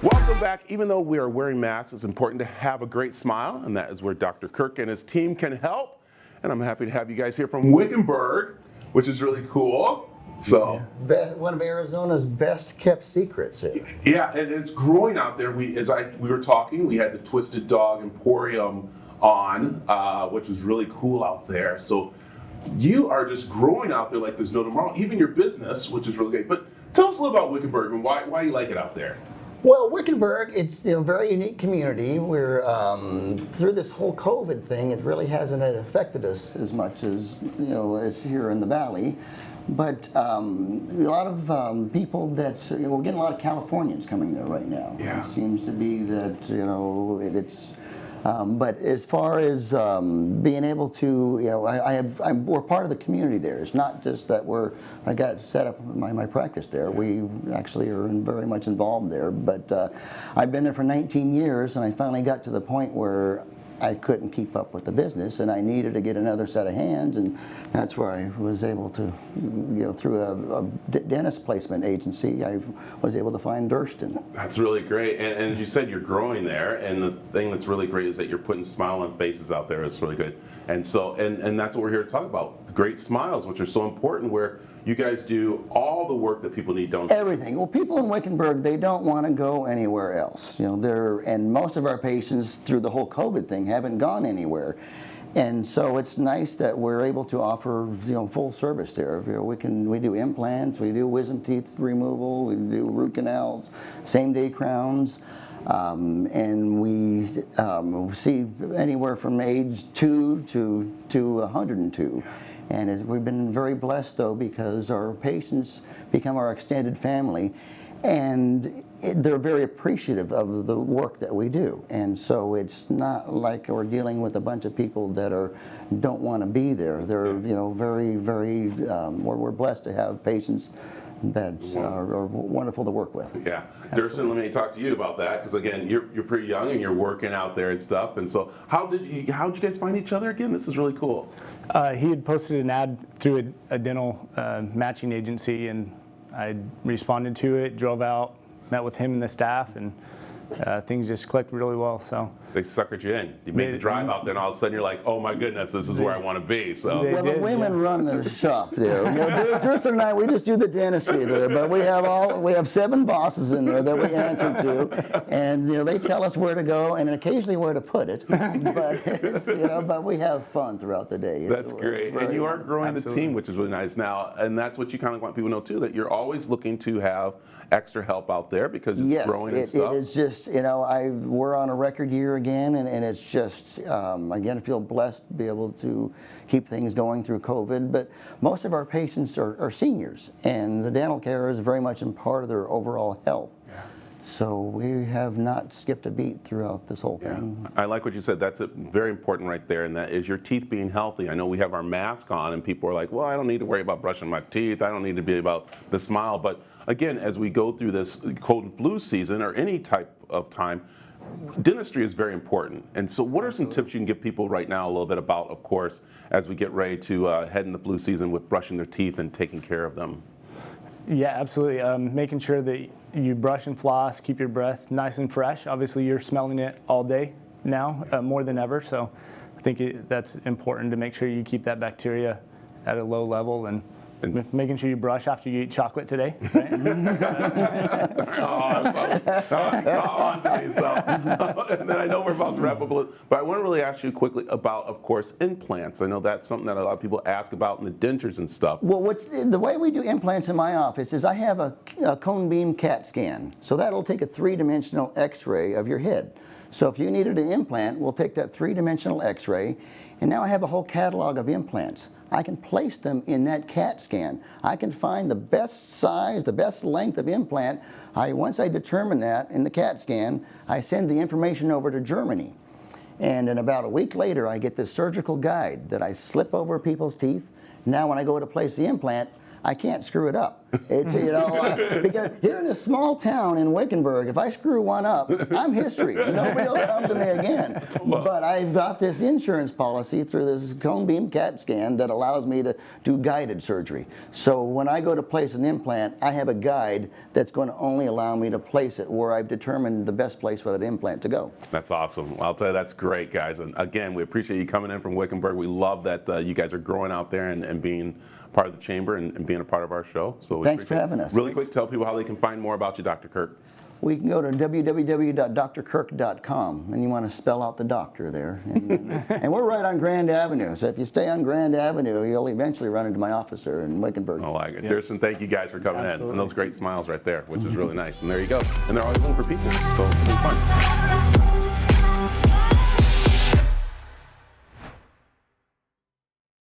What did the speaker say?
Welcome back. Even though we are wearing masks, it's important to have a great smile, and that is where Dr. Kirk and his team can help. And I'm happy to have you guys here from Wickenburg, which is really cool. So, one of Arizona's best kept secrets. Yeah, and it's growing out there. We were talking, we had the Twisted Dog Emporium on, which was really cool out there. So you are just growing out there like there's no tomorrow. Even your business, which is really great. But tell us a little about Wickenburg and why you like it out there. Well, Wickenburg, it's a very unique community. We're through this whole COVID thing, it really hasn't affected us as much as as here in the valley. But a lot of people that we're getting a lot of Californians coming there right now. Yeah. It seems to be that it's. But as far as being able to, we're part of the community there. It's not just that I got set up my practice there. We actually are very much involved there. But I've been there for 19 years, and I finally got to the point where I couldn't keep up with the business, and I needed to get another set of hands, and that's where I was able to, through a dentist placement agency, I was able to find Durstin. That's really great, and as you said, you're growing there, and the thing that's really great is that you're putting smile on faces out there. It's really good, and so, and that's what we're here to talk about, great smiles, which are so important, where you guys do all the work that people need, don't you? Everything. Well, people in Wickenburg, they don't want to go anywhere else. And most of our patients through the whole COVID thing haven't gone anywhere. And so it's nice that we're able to offer full service there. We do implants, we do wisdom teeth removal, we do root canals, same-day crowns. And we see anywhere from age 2 to 102. And we've been very blessed, though, because our patients become our extended family, and they're very appreciative of the work that we do. And so it's not like we're dealing with a bunch of people that don't want to be there. They're very, very. We're blessed to have patients that are wonderful to work with. Yeah, Durstin, let me talk to you about that, because again, you're pretty young and you're working out there and stuff. And so, how'd you guys find each other again? This is really cool. He had posted an ad through a dental matching agency, and I responded to it, drove out, met with him and the staff, and things just clicked really well. So they suckered you in. You made the drive out there, and all of a sudden you're like, "Oh my goodness, this is where I want to be." So well, the women run the shop there. Durstin and I, we just do the dentistry there, but we have 7 bosses in there that we answer to, and they tell us where to go and occasionally where to put it. But we have fun throughout the day. That's great, and you are growing the team, which is really nice now, and that's what you kind of want people to know too, that you're always looking to have extra help out there because it's growing and stuff. It is just, we're on a record year again, and it's just, again, I feel blessed to be able to keep things going through COVID, but most of our patients are seniors, and the dental care is very much a part of their overall health. Yeah. So we have not skipped a beat throughout this whole thing. I like what you said. That's very important right there, and that is your teeth being healthy. I know we have our mask on, and people are like, well, I don't need to worry about brushing my teeth. I don't need to be about the smile. But again, as we go through this cold and flu season or any type of time, dentistry is very important. And so what are some tips you can give people right now a little bit about, of course, as we get ready to head in the flu season with brushing their teeth and taking care of them? Yeah, absolutely. Making sure that you brush and floss, keep your breath nice and fresh. Obviously, you're smelling it all day now, more than ever. So I think that's important to make sure you keep that bacteria at a low level, and making sure you brush after you eat chocolate today. Right? On to me, so. And then I know we're about to wrap up a little, but I want to really ask you quickly about, of course, implants. I know that's something that a lot of people ask about in the dentures and stuff. Well, the way we do implants in my office is I have a cone beam CAT scan. So that'll take a 3-dimensional x-ray of your head. So if you needed an implant, we'll take that 3-dimensional x-ray, and now I have a whole catalog of implants. I can place them in that CAT scan. I can find the best size, the best length of implant. Once I determine that in the CAT scan, I send the information over to Germany. And then about a week later, I get this surgical guide that I slip over people's teeth. Now when I go to place the implant, I can't screw it up. It's, you know, because here in this small town in Wickenburg, if I screw one up, I'm history. Nobody will come to me again. But I've got this insurance policy through this cone beam CAT scan that allows me to do guided surgery. So when I go to place an implant, I have a guide that's going to only allow me to place it where I've determined the best place for that implant to go. That's awesome. Well, I'll tell you, that's great, guys. And again, we appreciate you coming in from Wickenburg. We love that you guys are growing out there and being part of the chamber and being a part of our show. So we Thanks for appreciate it. having us. Really quick, tell people how they can find more about you, Dr. Kirk. We can go to www.drkirk.com, and you want to spell out the doctor there. And we're right on Grand Avenue, so if you stay on Grand Avenue, you'll eventually run into my office there in Wickenburg. I like it. Durstin, thank you guys for coming in. Absolutely. And those great smiles right there, which is really nice. And there you go. And they're always looking for people. So it's been fun.